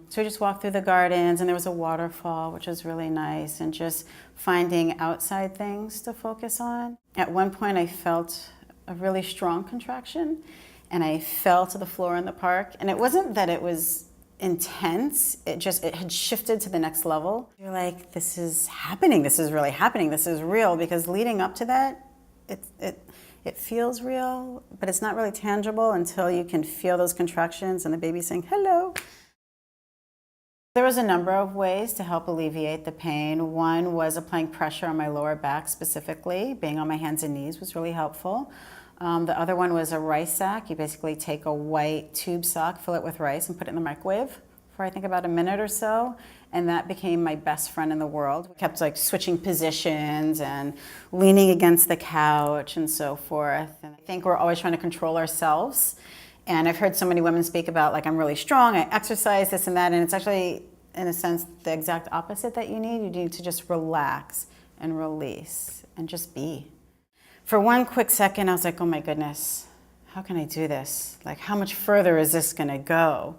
So we just walked through the gardens, and there was a waterfall, which was really nice, and just finding outside things to focus on. At one point, I felt a really strong contraction, and I fell to the floor in the park. And it wasn't that it was intense, it had shifted to the next level. You're like, this is happening, this is really happening, this is real, because leading up to that, it feels real, but it's not really tangible until you can feel those contractions and the baby saying, hello. There was a number of ways to help alleviate the pain. One was applying pressure on my lower back specifically. Being on my hands and knees was really helpful. The other one was a rice sack. You basically take a white tube sock, fill it with rice, and put it in the microwave for I think about a minute or so. And that became my best friend in the world. We kept like switching positions and leaning against the couch and so forth. And I think we're always trying to control ourselves. And I've heard so many women speak about, like, I'm really strong, I exercise, this and that, and it's actually, in a sense, the exact opposite that you need. You need to just relax and release and just be. For one quick second, I was like, oh my goodness, how can I do this? Like, how much further is this gonna go?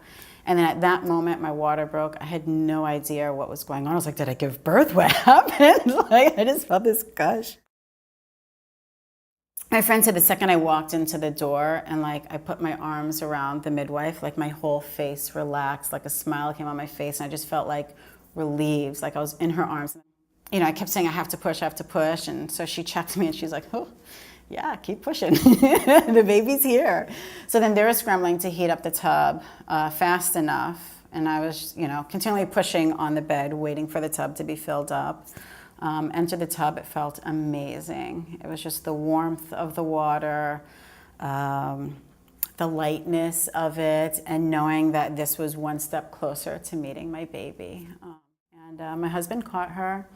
And then at that moment, my water broke. I had no idea what was going on. I was like, did I give birth? What happened? Like, I just felt this gush. My friend said the second I walked into the door and like I put my arms around the midwife, like my whole face relaxed, like a smile came on my face, and I just felt like relieved, like I was in her arms. You know, I kept saying I have to push, and so she checked me and she's like, oh, yeah, keep pushing. The baby's here. So then they were scrambling to heat up the tub fast enough, and I was, you know, continually pushing on the bed, waiting for the tub to be filled up. Enter the tub, it felt amazing. It was just the warmth of the water, the lightness of it, and knowing that this was one step closer to meeting my baby. And my husband caught her,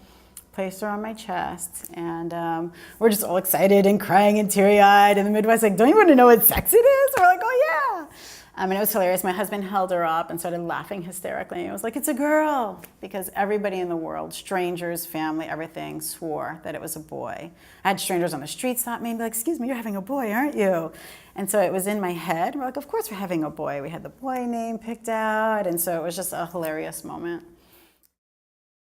placed her on my chest, and we're just all excited and crying and teary-eyed, and the midwife's like, don't you want to know what sex it is? We're like, oh yeah. And it was hilarious. My husband held her up and started laughing hysterically. I was like, it's a girl, because everybody in the world, strangers, family, everything, swore that it was a boy. I had strangers on the street stop me and be like, excuse me, you're having a boy, aren't you? And so it was in my head. We're like, of course we're having a boy. We had the boy name picked out, and so it was just a hilarious moment.